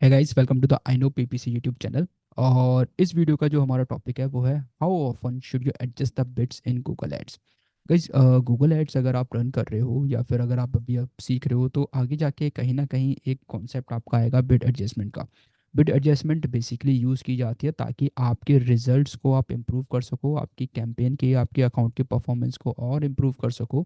है guys, welcome to the I know PPC YouTube channel. और इस वीडियो का जो हमारा टॉपिक है वो है how often should you adjust the bits in Google ads. Guys, Google ads अगर आप रन कर रहे हो या फिर अगर आप अभी सीख रहे हो तो आगे जाके कहीं ना कहीं एक कॉन्सेप्ट आपका आएगा बिट एडजस्टमेंट का। बिट एडजस्टमेंट बेसिकली यूज़ की जाती है ताकि आपके रिजल्ट्स को आप इम्प्रूव कर सको, आपकी कैंपेन के आपके अकाउंट के परफॉर्मेंस को और इम्प्रूव कर सको,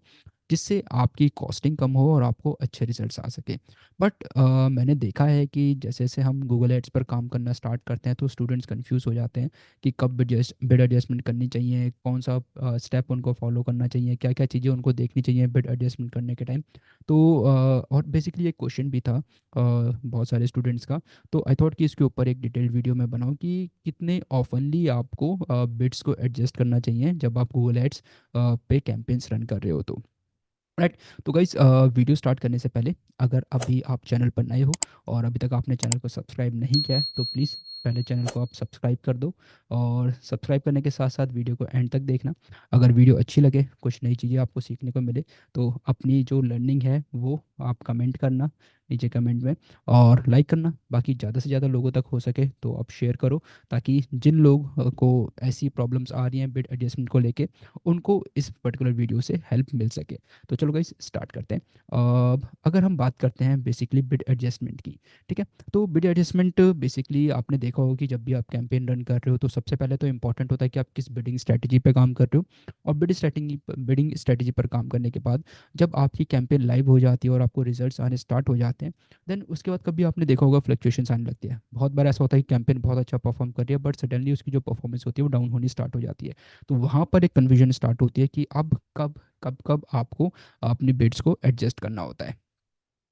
जिससे आपकी कॉस्टिंग कम हो और आपको अच्छे रिजल्ट्स आ सके। बट मैंने देखा है कि जैसे जैसे हम गूगल एड्स पर काम करना स्टार्ट करते हैं तो स्टूडेंट्स कंफ्यूज हो जाते हैं कि कब बिड एडजस्टमेंट करनी चाहिए, कौन सा स्टेप उनको फॉलो करना चाहिए, क्या क्या चीज़ें उनको देखनी चाहिए बिड एडजस्टमेंट करने के टाइम। तो और बेसिकली एक क्वेश्चन भी था बहुत सारे स्टूडेंट्स का। तो आई थॉट कि इसके ऊपर एक डिटेल्ड वीडियो मैं बनाऊं कि कितने ऑफनली आपको बिड्स को एडजस्ट करना चाहिए जब आप गूगल एड्स पे कैंपेन्स रन कर रहे हो तो। राइट। तो गाइस, वीडियो स्टार्ट करने से पहले अगर अभी आप चैनल पर नए हो और अभी तक आपने चैनल को सब्सक्राइब नहीं किया है तो प्लीज़ पहले चैनल को आप सब्सक्राइब कर दो। और सब्सक्राइब करने के साथ साथ वीडियो को एंड तक देखना। अगर वीडियो अच्छी लगे, कुछ नई चीज़ें आपको सीखने को मिले, तो अपनी जो लर्निंग है वो आप कमेंट करना नीचे कमेंट में, और लाइक करना। बाकी ज़्यादा से ज़्यादा लोगों तक हो सके तो आप शेयर करो, ताकि जिन लोग को ऐसी प्रॉब्लम्स आ रही हैं बिड एडजस्टमेंट को लेके, उनको इस पर्टिकुलर वीडियो से हेल्प मिल सके। तो चलो गाइस स्टार्ट करते हैं। अब अगर हम बात करते हैं बेसिकली बिड एडजस्टमेंट की, ठीक है। तो बिड एडजस्टमेंट बेसिकली आपने देखा होगा कि जब भी आप कैंपेन रन कर रहे हो तो सबसे पहले तो इंपॉर्टेंट होता है कि आप किस बिडिंग स्ट्रैटेजी पे काम कर रहे हो। और बिडिंग स्ट्रैटेजी पर काम करने के बाद जब आपकी कैंपेन लाइव हो जाती है और आपको रिजल्ट्स आने स्टार्ट हो जाते हैं, देन उसके बाद कभी आपने देखा होगा फ्लक्चुएशंस आने लगती है। बहुत बार ऐसा होता है कि कैंपेन बहुत अच्छा परफॉर्म कर रही है बट सडनली उसकी जो परफॉर्मेंस होती है वो डाउन होनी स्टार्ट हो जाती है। तो वहाँ पर एक कन्फ्यूजन स्टार्ट होती है कि अब कब कब कब आपको अपनी बिड्स को एडजस्ट करना होता है।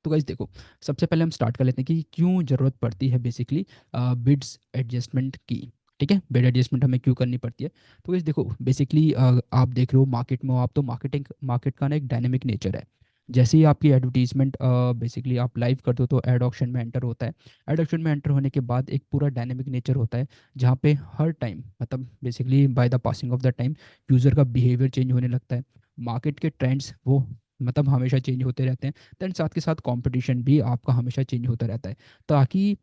तो गाइस देखो, सबसे पहले हम स्टार्ट कर लेते हैं कि क्यों ज़रूरत पड़ती है बेसिकली बिड्स एडजस्टमेंट की। ठीक है, बिड एडजस्टमेंट हमें क्यों करनी पड़ती है। तो गाइस देखो, बेसिकली आप देख रहे हो मार्केट में हो आप, तो मार्केट का ना एक डायनेमिक नेचर है। जैसे ही आपकी एडवर्टीजमेंट बेसिकली आप लाइव कर दो तो एड ऑप्शन में एंटर होता है। एड ऑप्शन में एंटर होने के बाद एक पूरा डायनेमिक नेचर होता है, जहाँ पे हर टाइम मतलब basically by the passing of the time user का बिहेवियर चेंज होने लगता है। मार्केट के ट्रेंड्स वो मतलब हमेशा चेंज होते रहते हैं। देन साथ के साथ कंपटीशन भी आपका हमेशा चेंज होता रहता है। ताकि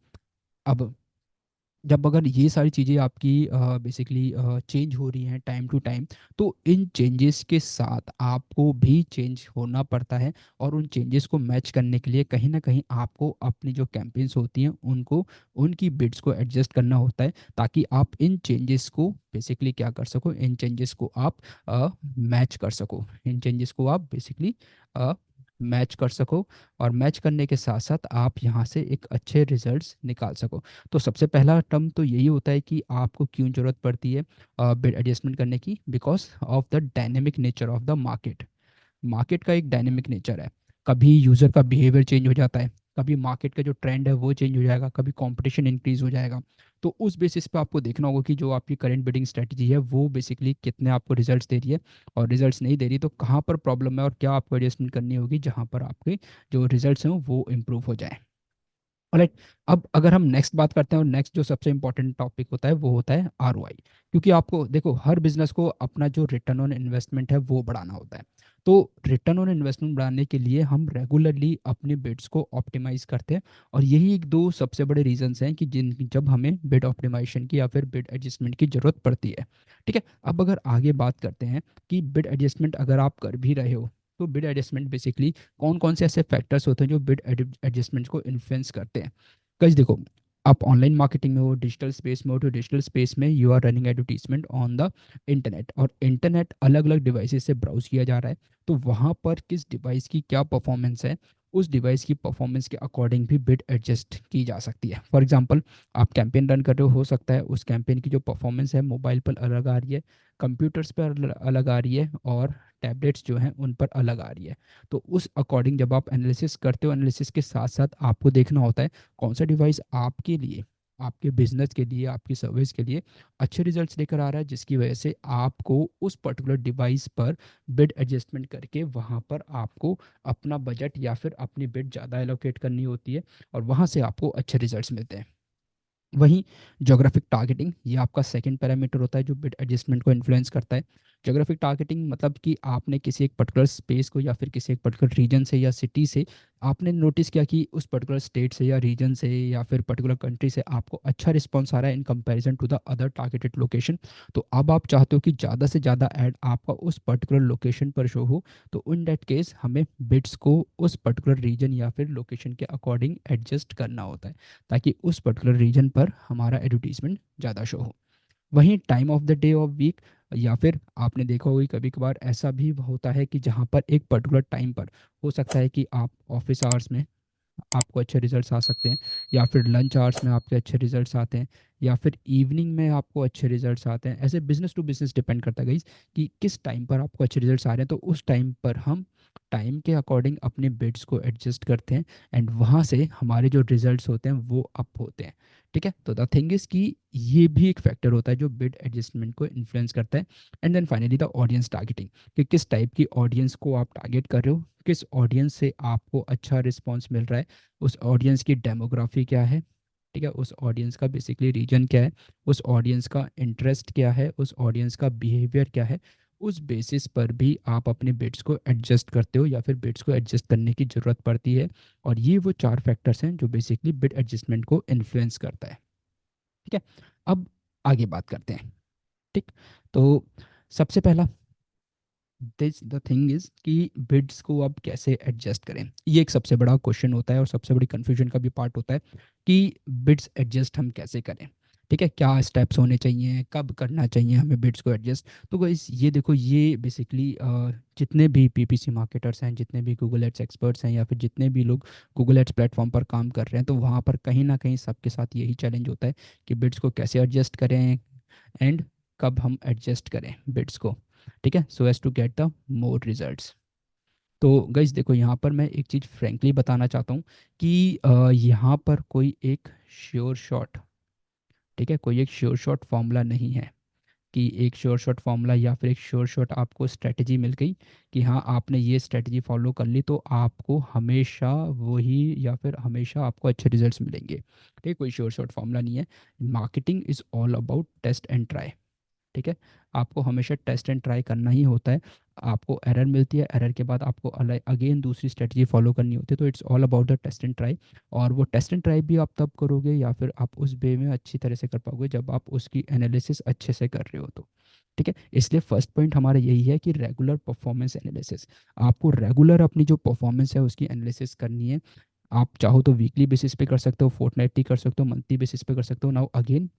अब जब अगर ये सारी चीज़ें आपकी बेसिकली चेंज हो रही हैं टाइम टू टाइम, तो इन चेंजेस के साथ आपको भी चेंज होना पड़ता है। और उन चेंजेस को मैच करने के लिए कहीं ना कहीं आपको अपनी जो कैंपेन्स होती हैं उनको उनकी बिड्स को एडजस्ट करना होता है, ताकि आप इन चेंजेस को बेसिकली क्या कर सको, इन चेंजेस को आप मैच कर सको, इन चेंजेस को आप बेसिकली मैच कर सको। और मैच करने के साथ साथ आप यहाँ से एक अच्छे रिजल्ट्स निकाल सको। तो सबसे पहला टर्म तो यही होता है कि आपको क्यों ज़रूरत पड़ती है बिड एडजस्टमेंट करने की, because of the dynamic nature of the market. Market का एक डायनेमिक नेचर है। कभी यूज़र का बिहेवियर चेंज हो जाता है, कभी मार्केट का जो ट्रेंड है वो चेंज हो जाएगा, कभी कंपटीशन इंक्रीज हो जाएगा। तो उस बेसिस पे आपको देखना होगा कि जो आपकी करंट बिडिंग स्ट्रेटजी है वो बेसिकली कितने आपको रिजल्ट्स दे रही है, और रिजल्ट्स नहीं दे रही तो कहाँ पर प्रॉब्लम है और क्या आपको एडजस्टमेंट करनी होगी जहाँ पर आपके जो रिजल्ट्स हैं वो इम्प्रूव हो जाए। राइट। अब अगर हम नेक्स्ट बात करते हैं, और नेक्स्ट जो सबसे इंपॉर्टेंट टॉपिक होता है वो होता है आरओआई। क्योंकि आपको देखो, हर बिजनेस को अपना जो रिटर्न ऑन इन्वेस्टमेंट है वो बढ़ाना होता है। तो रिटर्न ऑन इन्वेस्टमेंट बढ़ाने के लिए हम रेगुलरली अपने बिड्स को ऑप्टिमाइज करते हैं। और यही एक दो सबसे बड़े रीजंस हैं कि जिन जब हमें बिड ऑप्टिमाइजेशन की या फिर बिड एडजस्टमेंट की जरूरत पड़ती है। ठीक है। अब अगर आगे बात करते हैं कि बिड एडजस्टमेंट अगर आप कर भी रहे हो, तो बिड एडजस्टमेंट बेसिकली कौन कौन से ऐसे फैक्टर्स होते हैं जो बिड एडजस्टमेंट को इन्फ्लुएंस करते हैं। गाइस देखो, आप ऑनलाइन मार्केटिंग में हो, डिजिटल स्पेस में हो, तो डिजिटल स्पेस में you are running advertisement on the internet, और इंटरनेट अलग अलग डिवाइसेस से ब्राउज किया जा रहा है। तो वहाँ पर किस डिवाइस की क्या परफॉर्मेंस है, उस डिवाइस की परफॉर्मेंस के अकॉर्डिंग भी बिड एडजस्ट की जा सकती है। फॉर एग्जांपल, आप कैंपेन रन कर रहे हो सकता है उस कैंपेन की जो परफॉर्मेंस है मोबाइल पर अलग आ रही है, कंप्यूटर्स पर अलग आ रही है, और टैबलेट्स जो हैं उन पर अलग आ रही है। तो उस अकॉर्डिंग जब आप एनालिसिस करते हो, एनालिसिस के साथ साथ आपको देखना होता है कौन सा डिवाइस आपके लिए, आपके बिजनेस के लिए, आपकी सर्विस के लिए अच्छे रिजल्ट्स लेकर आ रहा है, जिसकी वजह से आपको उस पर्टिकुलर डिवाइस पर बिड एडजस्टमेंट करके वहाँ पर आपको अपना बजट या फिर अपनी बिड ज़्यादा एलोकेट करनी होती है, और वहाँ से आपको अच्छे रिजल्ट्स मिलते हैं। वहीं जोग्राफिक टारगेटिंग, ये आपका सेकंड पैरामीटर होता है जो बिड एडजस्टमेंट को इन्फ्लुएंस करता है। ज्योग्राफिक टारगेटिंग मतलब कि आपने किसी एक पर्टिकुलर स्पेस को या फिर किसी एक पर्टिकुलर रीजन से या सिटी से आपने नोटिस किया कि उस पर्टिकुलर स्टेट से या रीजन से या फिर पर्टिकुलर कंट्री से आपको अच्छा रिस्पॉन्स आ रहा है in comparison to the other targeted location. तो अब आप चाहते हो कि ज़्यादा से ज़्यादा ऐड आपका उस पर्टिकुलर लोकेशन पर शो हो, तो इन दैट केस हमें बिट्स को उस पर्टिकुलर रीजन या फिर लोकेशन के अकॉर्डिंग एडजस्ट करना होता है, ताकि उस पर्टिकुलर रीजन पर हमारा एडवर्टीजमेंट ज़्यादा शो हो। वहीं time of the day of week, या फिर आपने देखा होगा कभी कभार ऐसा भी होता है कि जहाँ पर एक पर्टिकुलर टाइम पर हो सकता है कि आप ऑफिस आवर्स में आपको अच्छे रिजल्ट्स आ सकते हैं, या फिर लंच आवर्स में आपके अच्छे रिजल्ट्स आते हैं, या फिर इवनिंग में आपको अच्छे रिजल्ट्स आते हैं। ऐसे बिजनेस टू बिजनेस डिपेंड करता है गाइस कि किस टाइम पर आपको अच्छे रिजल्ट्स आ रहे हैं, तो उस टाइम पर हम टाइम के अकॉर्डिंग अपने बिड्स को एडजस्ट करते हैं, एंड वहाँ से हमारे जो रिजल्ट्स होते हैं वो अप होते हैं। ठीक है, तो द थिंग इज कि ये भी एक फैक्टर होता है जो बिड एडजस्टमेंट को इन्फ्लुएंस करता है। And then finally the audience targeting, कि किस टाइप की ऑडियंस को आप टारगेट कर रहे हो, किस ऑडियंस से आपको अच्छा रिस्पॉन्स मिल रहा है, उस ऑडियंस की डेमोग्राफी क्या है, ठीक है, उस ऑडियंस का बेसिकली रीजन क्या है, उस ऑडियंस का इंटरेस्ट क्या है, उस ऑडियंस का बिहेवियर क्या है। उस बेसिस पर भी आप अपने बिट्स को एडजस्ट करते हो या फिर बिट्स को एडजस्ट करने की ज़रूरत पड़ती है। और ये वो चार फैक्टर्स हैं जो बेसिकली बिट एडजस्टमेंट को इन्फ्लुएंस करता है। ठीक है, अब आगे बात करते हैं। ठीक, तो सबसे पहला दिस द थिंग इज कि बिड्स को अब कैसे एडजस्ट करें, ये एक सबसे बड़ा क्वेश्चन होता है और सबसे बड़ी कंफ्यूजन का भी पार्ट होता है कि बिड्स एडजस्ट हम कैसे करें। ठीक है, क्या स्टेप्स होने चाहिए, कब करना चाहिए हमें बिड्स को एडजस्ट। तो गाइस ये देखो, ये बेसिकली जितने भी पीपीसी मार्केटर्स हैं, जितने भी गूगल एड्स एक्सपर्ट्स हैं, या फिर जितने भी लोग गूगल एड्स प्लेटफॉर्म पर काम कर रहे हैं, तो वहाँ पर कहीं ना कहीं सबके साथ यही चैलेंज होता है कि बिड्स को कैसे एडजस्ट करें, एंड कब हम एडजस्ट करें बिट्स को। ठीक है, so as to get the more results. तो गाइज देखो, यहाँ पर मैं एक चीज़ फ्रेंकली बताना चाहता हूँ कि यहाँ पर कोई एक श्योर शॉट, ठीक है, कोई एक श्योर शॉट फॉर्मूला नहीं है कि एक श्योर शॉट फॉर्मूला या फिर एक श्योर शॉट आपको स्ट्रेटजी मिल गई कि हाँ आपने ये स्ट्रेटजी फॉलो कर ली तो आपको हमेशा वही या फिर हमेशा आपको अच्छे रिजल्ट्स मिलेंगे। ठीक है, कोई श्योर शॉट फॉर्मूला नहीं है। Marketing is all about test and try. ठीक है, आपको हमेशा टेस्ट एंड ट्राई करना ही होता है। आपको एरर मिलती है, एरर के बाद आपको अगेन दूसरी स्ट्रेटजी फॉलो करनी होती है। तो it's all about the test and try. और वो टेस्ट एंड ट्राई भी आप तब करोगे या फिर आप उस वे में अच्छी तरह से कर पाओगे जब आप उसकी एनालिसिस अच्छे से कर रहे हो तो। ठीक है, इसलिए फर्स्ट पॉइंट हमारा यही है कि रेगुलर परफॉर्मेंस एनालिसिस। आपको रेगुलर अपनी जो परफॉर्मेंस है उसकी एनालिसिस करनी है। आप चाहो तो वीकली बेसिस पे कर सकते हो, फोर्टनाइटली कर सकते हो, मंथली बेसिस पे कर सकते हो। नाउ अगेन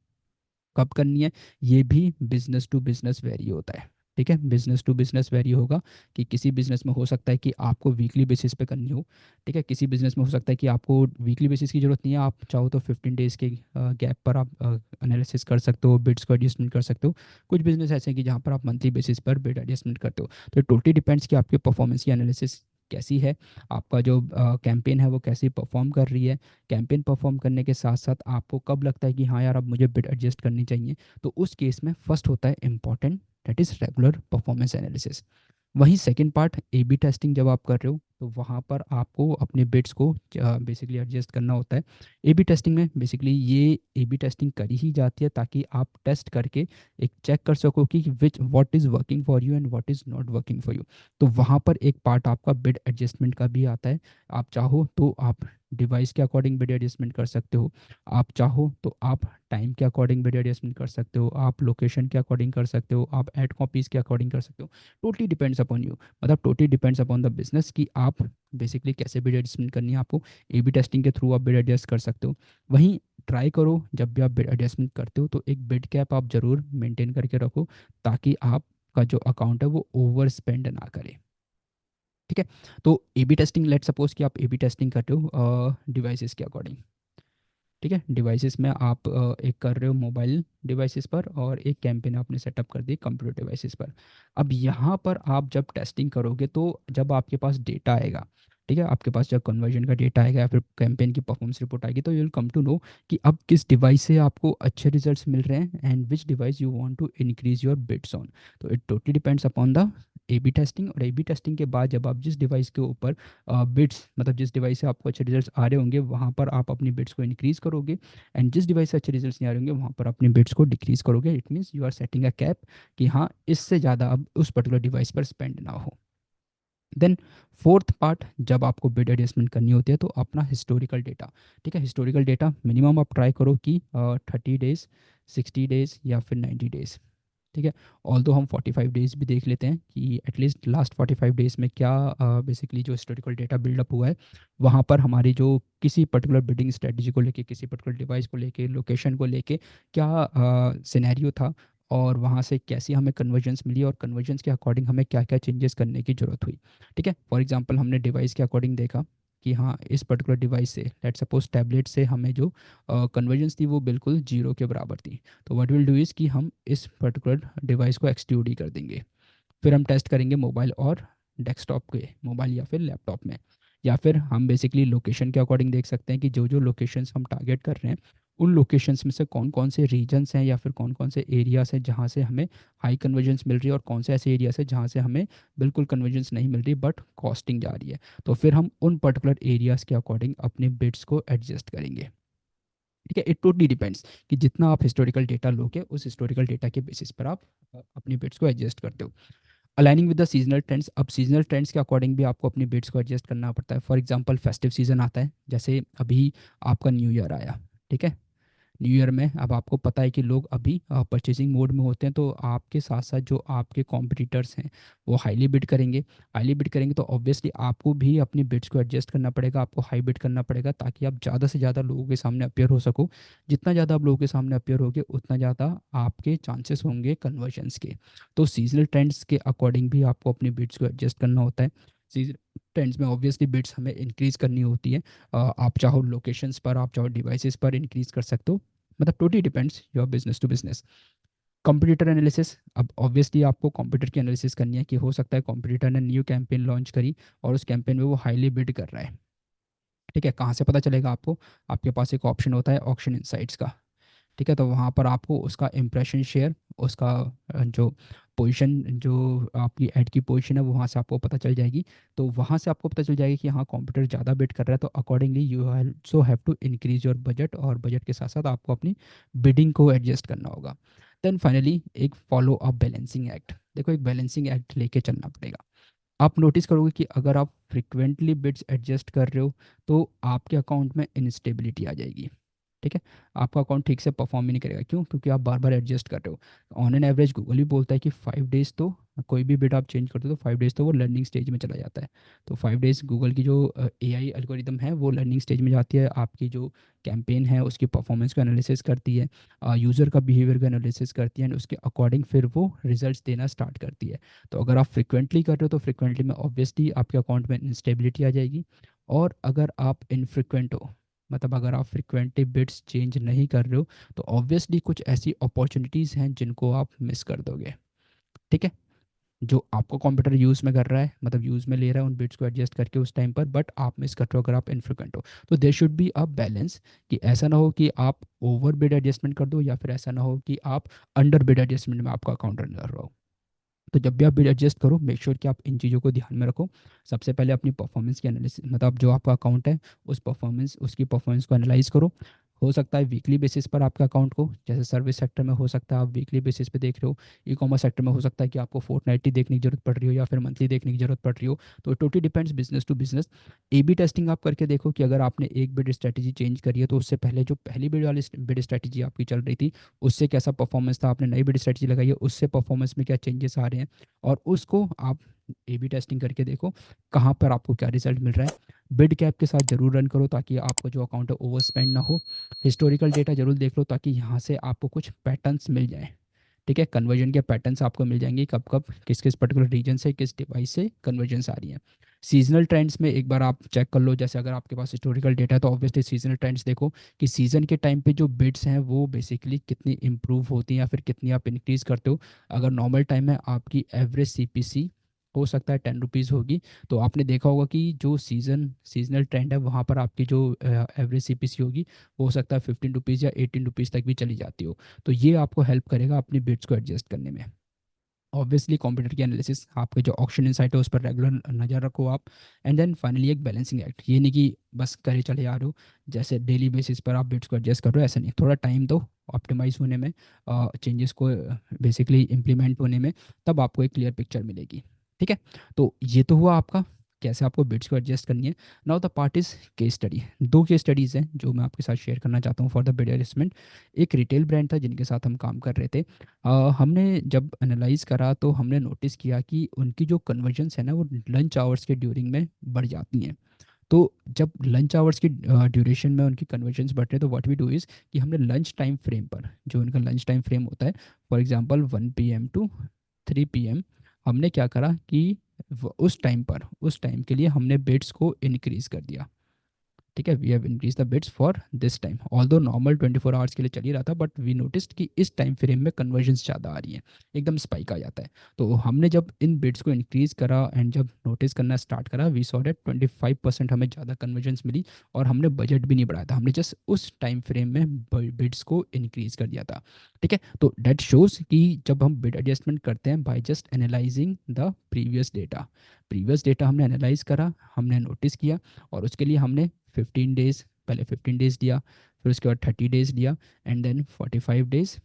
कब करनी है, ये भी बिजनेस टू बिजनेस वेरी होता है। ठीक है, बिजनेस टू बिजनेस वेरी होगा कि किसी बिजनेस में हो सकता है कि आपको वीकली बेसिस पे करनी हो। ठीक है, किसी बिजनेस में हो सकता है कि आपको वीकली बेसिस की जरूरत नहीं है, आप चाहो तो 15 डेज के गैप पर आप एनालिसिस कर सकते हो, बिड्स को एडजस्टमेंट कर सकते हो। कुछ बिजनेस ऐसे हैं कि जहाँ पर आप मंथली बेसिस पर बिड एडजस्टमेंट करते हो। तो टोटली डिपेंड्स कि आपके परफॉर्मेंस की एनालिसिस कैसी है, आपका जो कैंपेन है वो कैसी परफॉर्म कर रही है। कैंपेन परफॉर्म करने के साथ साथ आपको कब लगता है कि हाँ यार अब मुझे बिड एडजस्ट करनी चाहिए, तो उस केस में फर्स्ट होता है important, that is regular performance analysis. वहीं second part A B testing जब आप कर रहे हो तो वहाँ पर आपको अपने बिट्स को बेसिकली एडजस्ट करना होता है। ए बी टेस्टिंग में बेसिकली ये ए बी टेस्टिंग करी ही जाती है ताकि आप टेस्ट करके एक चेक कर सको कि विच what is working for you and what is not working for you. तो वहाँ पर एक पार्ट आपका बिड एडजस्टमेंट का भी आता है। आप चाहो तो आप डिवाइस के अकॉर्डिंग बिड एडजस्टमेंट कर सकते हो, आप चाहो तो आप टाइम के अकॉर्डिंग बिड एडजस्टमेंट कर सकते हो, आप लोकेशन के अकॉर्डिंग कर सकते हो, आप एड कॉपीज़ के अकॉर्डिंग कर सकते हो। टोटली डिपेंड्स अपॉन यू, मतलब totally depends upon the business कि आप बेसिकली कैसे बिड एडजस्टमेंट करनी है आपको। ए बी टेस्टिंग के थ्रू आप बिड एडजस्ट कर सकते हो। वहीं ट्राई करो जब भी आप बिड एडजस्टमेंट करते हो तो एक बिड कैप आप ज़रूर मेंटेन करके रखो, ताकि आपका जो अकाउंट है वो ओवर स्पेंड ना करे। ठीक है, तो A B testing, let suppose कि आप ए बी टेस्टिंग कर रहे हो डिवाइसेस के अकॉर्डिंग। ठीक है, डिवाइसेस में आप एक कर रहे हो मोबाइल डिवाइसेस पर और एक कैंपेन आपने सेटअप कर दी कंप्यूटर डिवाइसेस पर। अब यहाँ पर आप जब टेस्टिंग करोगे तो जब आपके पास डेटा आएगा, ठीक है, आपके पास जब कन्वर्जन का डेटा आएगा या फिर कैंपेन की परफॉर्मेंस रिपोर्ट आएगी, तो you will come to know कि अब किस डिवाइस से आपको अच्छे रिजल्ट्स मिल रहे हैं and which device you want to increase your bits on. तो it totally depends upon the A B testing. और ए बी टेस्टिंग के बाद जब आप जिस डिवाइस के ऊपर बिट्स, मतलब जिस डिवाइस से आपको अच्छे रिजल्ट्स आ रहे होंगे, वहाँ पर आप अपनी बिट्स को इंक्रीज करोगे, एंड जिस डिवाइस से अच्छे रिजल्ट्स नहीं आ रहे होंगे वहाँ पर अपने बिट्स को डिक्रीज करोगे। It means you are setting a cap कि हाँ, इससे ज़्यादा अब उस पर्टिकुलर डिवाइस पर स्पेंड ना हो। देन फोर्थ पार्ट, जब आपको बिड एडजस्टमेंट करनी होती है तो अपना हिस्टोरिकल डेटा। ठीक है, हिस्टोरिकल डेटा मिनिमम आप ट्राई करो कि 30 डेज, 60 डेज या फिर 90 डेज। ठीक है, ऑल्दो हम 45 डेज भी देख लेते हैं कि एटलीस्ट लास्ट 45 डेज में क्या बेसिकली जो हिस्टोरिकल डेटा बिल्डअप हुआ है, वहाँ पर हमारी जो किसी पर्टिकुलर बिडिंग स्ट्रेटजी को लेके, किसी पर्टिकुलर डिवाइस को लेके, लोकेशन को लेके क्या सिनेरियो था, और वहाँ से कैसी हमें कन्वर्जेंस मिली, और कन्वर्जेंस के अकॉर्डिंग हमें क्या क्या चेंजेस करने की ज़रूरत हुई। ठीक है, फॉर एग्जांपल हमने डिवाइस के अकॉर्डिंग देखा कि हाँ, इस पर्टिकुलर डिवाइस से, लेट्स सपोज टैबलेट से, हमें जो कन्वर्जेंस थी वो बिल्कुल जीरो के बराबर थी। तो व्हाट विल डू इज़ कि हम इस पर्टिकुलर डिवाइस को एक्सक्लूड ही कर देंगे। फिर हम टेस्ट करेंगे मोबाइल और डेस्कटॉप के, मोबाइल या फिर लैपटॉप में, या फिर हम बेसिकली लोकेशन के अकॉर्डिंग देख सकते हैं कि जो जो लोकेशंस हम टारगेट कर रहे हैं, उन लोकेशंस में से कौन कौन से रीजन्स हैं या फिर कौन कौन से एरियाज हैं जहाँ से हमें हाई कन्वर्जेंस मिल रही है, और कौन से ऐसे एरियाज हैं जहाँ से हमें बिल्कुल कन्वर्जेंस नहीं मिल रही बट कॉस्टिंग जा रही है। तो फिर हम उन पर्टिकुलर एरियाज़ के अकॉर्डिंग अपने बिड्स को एडजस्ट करेंगे। ठीक है, इट टोटली डिपेंड्स कि जितना आप हिस्टोरिकल डेटा लोगे, उस हिस्टोरिकल डेटा के बेसिस पर आप अपनी बिड्स को एडजस्ट करते हो। Aligning with the seasonal trends, अब सीजनल ट्रेंड्स के अकॉर्डिंग भी आपको अपनी बिड्स को एडजस्ट करना पड़ता है। फॉर एग्जांपल फेस्टिव सीजन आता है, जैसे अभी आपका न्यू ईयर आया। ठीक है, न्यू ईयर में अब आपको पता है कि लोग अभी परचेसिंग मोड में होते हैं, तो आपके साथ साथ जो आपके कॉम्पिटिटर्स हैं वो हाईली बिड करेंगे। हाईली बिड करेंगे तो ऑब्वियसली आपको भी अपनी बिड्स को एडजस्ट करना पड़ेगा, आपको हाई बिड करना पड़ेगा, ताकि आप ज़्यादा से ज़्यादा लोगों के सामने अपियर हो सको। जितना ज़्यादा आप लोगों के सामने अपियर होगे, उतना ज़्यादा आपके चांसेस होंगे कन्वर्जन्स के। तो सीजनल ट्रेंड्स के अकॉर्डिंग भी आपको अपनी बिड्स को एडजस्ट करना होता है। सीजन ट्रेंड्स में ऑब्वियसली बिड्स हमें इंक्रीज़ करनी होती है। आप चाहो लोकेशंस पर, आप चाहो डिवाइसेस पर इंक्रीज़ कर सकते हो। मतलब totally depends your business to business. Competitor analysis, अब ऑब्वियसली आपको कंपटीटर की एनालिसिस करनी है कि हो सकता है कंपटीटर ने न्यू कैंपेन लॉन्च करी और उस कैंपेन में वो हाईली बिड कर रहा है। ठीक है, कहाँ से पता चलेगा आपको? आपके पास एक ऑप्शन होता है ऑक्शन इनसाइट्स का। ठीक है, तो वहाँ पर आपको उसका इम्प्रेशन शेयर, उसका जो पोजीशन, जो आपकी ऐड की पोजीशन है, वो वहाँ से आपको पता चल जाएगी। तो वहाँ से आपको पता चल जाएगी कि हाँ, कंपटीटर ज़्यादा बिड कर रहा है, तो accordingly you also have to increase your budget, और बजट के साथ साथ आपको अपनी बिडिंग को एडजस्ट करना होगा। देन फाइनली एक फॉलो अप बैलेंसिंग एक्ट। देखो, एक बैलेंसिंग एक्ट लेके चलना पड़ेगा। आप नोटिस करोगे कि अगर आप फ्रिक्वेंटली बिड्स एडजस्ट कर रहे हो, तो आपके अकाउंट में इंस्टेबिलिटी आ जाएगी। ठीक है, आपका अकाउंट ठीक से परफॉर्म ही नहीं करेगा। क्यों? क्योंकि आप बार बार एडजस्ट कर रहे हो। ऑन एन एवरेज गूगल भी बोलता है कि 5 डेज तो, कोई भी बिट आप चेंज करते हो तो 5 डेज तो वो लर्निंग स्टेज में चला जाता है। तो 5 डेज गूगल की जो एआई एल्गोरिदम है वो लर्निंग स्टेज में जाती है, आपकी जो कैंपेन है उसकी परफॉर्मेंस को एनालिसिस करती है, यूज़र का बिहेवियर का एनालिसिस करती है, एंड उसके अकॉर्डिंग फिर वो रिजल्ट्स देना स्टार्ट करती है। तो अगर आप फ्रिक्वेंटली कर रहे हो तो फ्रिक्वेंटली में ऑब्वियसली आपके अकाउंट में इंस्टेबिलिटी आ जाएगी। और अगर आप इनफ्रिक्वेंट हो, मतलब अगर आप फ्रिक्वेंटली बिट्स चेंज नहीं कर रहे हो, तो ऑब्वियसली कुछ ऐसी अपॉर्चुनिटीज़ हैं जिनको आप मिस कर दोगे। ठीक है, जो आपको कंप्यूटर यूज़ में कर रहा है, मतलब यूज़ में ले रहा है उन बिट्स को एडजस्ट करके उस टाइम पर, बट आप मिस कर रहे हो अगर आप इनफ्रिक्वेंट हो। तो there should be a balance, कि ऐसा ना हो कि आप ओवर बिड एडजस्टमेंट कर दो, या फिर ऐसा ना हो कि आप अंडर बिड एडजस्टमेंट में आपका अकाउंट रन कर रहा हो। तो जब भी आप बिल एडजस्ट करो, मेक श्योर कि आप इन चीज़ों को ध्यान में रखो। सबसे पहले अपनी परफॉर्मेंस की एनालिसिस, मतलब जो आपका अकाउंट है उसकी परफॉर्मेंस को एनालाइज करो। हो सकता है वीकली बेसिस पर आपके अकाउंट को, जैसे सर्विस सेक्टर में हो सकता है आप वीकली बेसिस पे देख रहे हो, ई कॉमर्स सेक्टर में हो सकता है कि आपको फोर्टनाइटली देखने की जरूरत पड़ रही हो या फिर मंथली देखने की जरूरत पड़ रही हो। तो totally depends business to business. A B testing आप करके देखो कि अगर आपने एक बिड स्ट्रेटजी चेंज करी है, तो उससे पहले जो पहली बिड वाली बिड स्ट्रेटजी आपकी चल रही थी, उससे कैसा परफॉर्मेंस था, आपने नई बिड स्ट्रेटजी लगाई है उससे परफॉर्मेंस में क्या चेंजेस आ रहे हैं, और उसको आप ए बी टेस्टिंग करके देखो कहाँ पर आपको क्या रिजल्ट मिल रहा है। बिड कैप के साथ जरूर रन करो ताकि आपका जो अकाउंट है ओवर स्पेंड ना हो। हिस्टोरिकल डेटा जरूर देख लो ताकि यहाँ से आपको कुछ पैटर्न्स मिल जाए। ठीक है, कन्वर्जन के पैटर्न्स आपको मिल जाएंगे, कब कब किस किस पर्टिकुलर रीजन से, किस डिवाइस से कन्वर्जन्स आ रही हैं। सीजनल ट्रेंड्स में एक बार आप चेक कर लो, जैसे अगर आपके पास हिस्टोरिकल डेटा है तो ऑब्वियसली सीजनल ट्रेंड्स देखो कि सीजन के टाइम पे जो बिड्स हैं वो बेसिकली कितनी इंप्रूव होती हैं या फिर कितनी आप इंक्रीज करते हो। अगर नॉर्मल टाइम में आपकी एवरेज सीपीसी हो सकता है 10 रुपीज़ होगी। तो आपने देखा होगा कि जो सीजनल ट्रेंड है वहाँ पर आपकी जो एवरेज सीपीसी होगी वो हो सकता है 15 रुपीज़ या 18 रुपीज़ तक भी चली जाती हो। तो ये आपको हेल्प करेगा अपनी बिड्स को एडजस्ट करने में। ऑब्वियसली कंप्यूटर की एनालिसिस, आपके जो ऑक्शन इनसाइट है उस पर रेगुलर नज़र रखो आप। एंड देन फाइनली एक बैलेंसिंग एक्ट, ये नहीं कि बस करे चले आ रहे हो, जैसे डेली बेसिस पर आप बिट्स को एडजस्ट कर रहे हो, ऐसा नहीं, थोड़ा टाइम दो ऑप्टिमाइज होने में, चेंजेस को बेसिकली इम्प्लीमेंट होने में, तब आपको एक क्लियर पिक्चर मिलेगी। ठीक है, तो ये तो हुआ आपका कैसे आपको बिट्स को एडजस्ट करनी है। Now the part is case study. दो केस स्टडीज़ हैं जो मैं आपके साथ शेयर करना चाहता हूँ फॉर द बिड एडजस्टमेंट। एक रिटेल ब्रांड था जिनके साथ हम काम कर रहे थे। हमने जब एनालाइज करा तो हमने नोटिस किया कि उनकी जो कन्वर्जन्स है ना वो लंच आवर्स के ड्यूरिंग में बढ़ जाती हैं। तो जब लंच आवर्स की ड्यूरेशन में उनकी कन्वर्जन्स बढ़ रहे हैं तो व्हाट वी डू इज़ कि हमने लंच टाइम फ्रेम पर, जो उनका लंच टाइम फ्रेम होता है, for example 1 PM to 3 PM, हमने क्या करा कि उस टाइम के लिए हमने बिट्स को इंक्रीज़ कर दिया। ठीक है, we have increase the bids for this time, although normal 24 hours के लिए चल ही रहा था, बट वी नोटिस्ड कि इस टाइम फ्रेम में कन्वर्जन्स ज़्यादा आ रही हैं, एकदम स्पाइक आ जाता है। तो हमने जब इन बिट्स को इंक्रीज करा एंड जब नोटिस करना स्टार्ट करा, वी सॉ डेट 25% हमें ज़्यादा कन्वर्जन्स मिली। और हमने बजट भी नहीं बढ़ाया था, हमने जस्ट उस टाइम फ्रेम में बिट्स को इंक्रीज कर दिया था। ठीक है, तो डेट शोज कि जब हम बिड एडजस्टमेंट करते हैं by just analysing the previous data हमने एनालाइज करा, हमने नोटिस किया, और उसके लिए हमने 15 डेज, पहले 15 डेज दिया, फिर उसके बाद 30 डेज दिया, and then 45 days,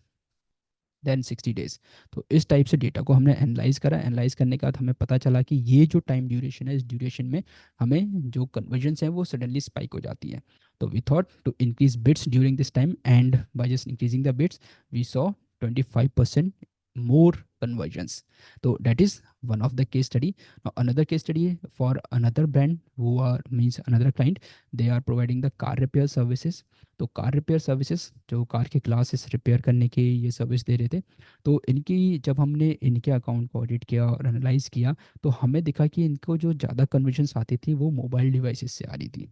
then 60 days. तो इस टाइप से डेटा को हमने एनालाइज करा। एनालाइज करने के बाद हमें पता चला कि ये जो टाइम ड्यूरेशन है, इस ड्यूरेशन में हमें जो कन्वर्जन्स हैं वो सडनली स्पाइक हो जाती है। तो we thought to increase bids during this time, and by just increasing the bids we saw 25% more conversions. So that is one of the case study. Now another case study for another brand who are means another client, they are providing the car repair services. तो car repair services, जो car के glasses repair करने की ये service दे रहे थे। तो इनकी जब हमने इनके अकाउंट को ऑडिट किया और एनालाइज किया, तो हमें दिखा कि इनको जो ज़्यादा कन्वर्जन्स आती थी वो मोबाइल डिवाइसेस से आ रही थी।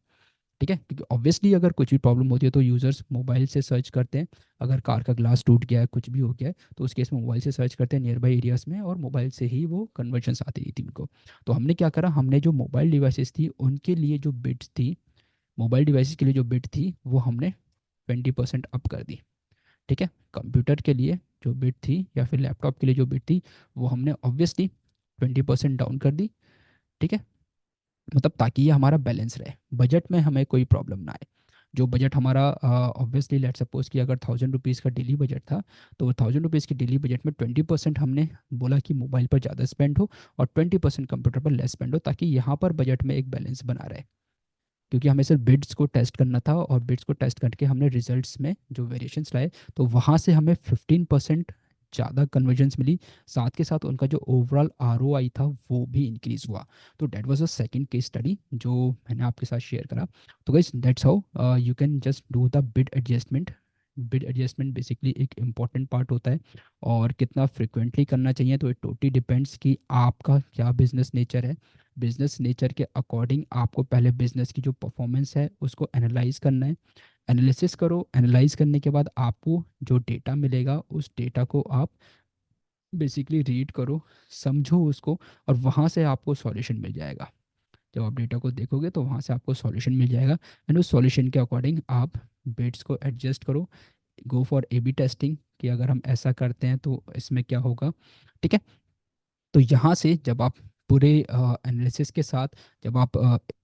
ठीक है, क्योंकि ऑब्वियसली अगर कुछ भी प्रॉब्लम होती है तो यूज़र्स मोबाइल से सर्च करते हैं। अगर कार का ग्लास टूट गया है, कुछ भी हो गया है, तो उस केस में मोबाइल से सर्च करते हैं नियर बाई एरियाज़ में, और मोबाइल से ही वो कन्वर्जन्स आती थी उनको। तो हमने क्या करा, हमने जो मोबाइल डिवाइसेस थी उनके लिए जो बिट्स थी, मोबाइल डिवाइसेस के लिए जो बिट थी वो हमने 20% अप कर दी। ठीक है, कंप्यूटर के लिए जो बिट थी या फिर लैपटॉप के लिए जो बिट थी वो हमने ऑब्वियसली 20% डाउन कर दी। ठीक है, मतलब ताकि ये हमारा बैलेंस रहे, बजट में हमें कोई प्रॉब्लम ना आए। जो बजट हमारा ऑब्वियसली लेट सपोज कि अगर 1000 रुपीज़ का डेली बजट था, तो 1000 रुपीज़ के डेली बजट में 20% हमने बोला कि मोबाइल पर ज़्यादा स्पेंड हो और 20% कंप्यूटर पर लेस स्पेंड हो, ताकि यहाँ पर बजट में एक बैलेंस बना रहे। क्योंकि हमें सिर्फ बिड्स को टेस्ट करना था, और बिड्स को टेस्ट करके हमने रिजल्ट्स में जो वेरिएशंस लाए, तो वहाँ से हमें 15% ज़्यादा कन्वर्जेंस मिली। साथ के साथ उनका जो ओवरऑल ROI था वो भी इंक्रीज़ हुआ। तो that was a second case study जो मैंने आपके साथ शेयर करा। तो guys that's how you can just do the bid adjustment. Bid adjustment basically एक इम्पॉर्टेंट पार्ट होता है, और कितना फ्रिक्वेंटली करना चाहिए तो इट टोटली डिपेंड्स कि आपका क्या बिजनेस नेचर है। बिजनेस नेचर के अकॉर्डिंग आपको पहले बिजनेस की जो परफॉर्मेंस है उसको एनालाइज करना है। एनालिसिस करो, एनालाइज करने के बाद आपको जो डेटा मिलेगा उस डेटा को आप बेसिकली रीड करो, समझो उसको, और वहाँ से आपको सॉल्यूशन मिल जाएगा। जब आप डेटा को देखोगे तो वहाँ से आपको सॉल्यूशन मिल जाएगा, एंड उस सॉल्यूशन के अकॉर्डिंग आप बिट्स को एडजस्ट करो। गो फॉर A/B टेस्टिंग कि अगर हम ऐसा करते हैं तो इसमें क्या होगा। ठीक है, तो यहाँ से जब आप पूरे एनालिसिस के साथ जब आप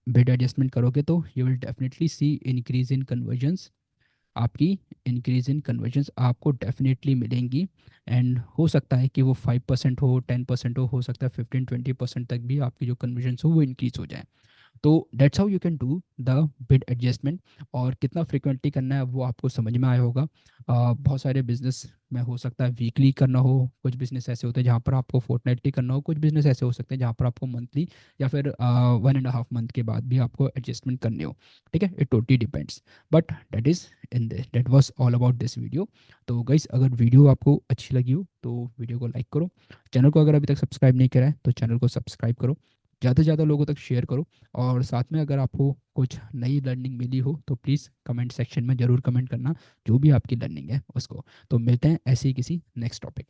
बिड एडजस्टमेंट करोगे तो you will definitely see increase in conversions. आपकी इंक्रीज इन कन्वर्जन्स आपको डेफिनेटली मिलेंगी, एंड हो सकता है कि वो 5% हो, 10% हो सकता है 15-20% तक भी आपकी जो कन्वर्जन्स हो वो इंक्रीज हो जाए। तो that's how you can do the bid adjustment. और कितना फ्रिक्वेंटली करना है वो आपको समझ में आया होगा। बहुत सारे बिजनेस में हो सकता है वीकली करना हो, कुछ बिजनेस ऐसे होते हैं जहाँ पर आपको फोर्टनाइटली करना हो, कुछ बिजनेस ऐसे हो सकते हैं जहाँ पर आपको मंथली या फिर 1.5 मंथ के बाद भी आपको एडजस्टमेंट करनी हो। ठीक है, it totally depends, but that was all about this video. तो गाइस अगर वीडियो आपको अच्छी लगी हो तो वीडियो को लाइक करो, चैनल को अगर अभी तक सब्सक्राइब नहीं करा है तो चैनल को सब्सक्राइब करो, ज़्यादा से ज़्यादा लोगों तक शेयर करो। और साथ में अगर आपको कुछ नई लर्निंग मिली हो तो प्लीज़ कमेंट सेक्शन में ज़रूर कमेंट करना, जो भी आपकी लर्निंग है उसको। तो मिलते हैं ऐसे ही किसी नेक्स्ट टॉपिक।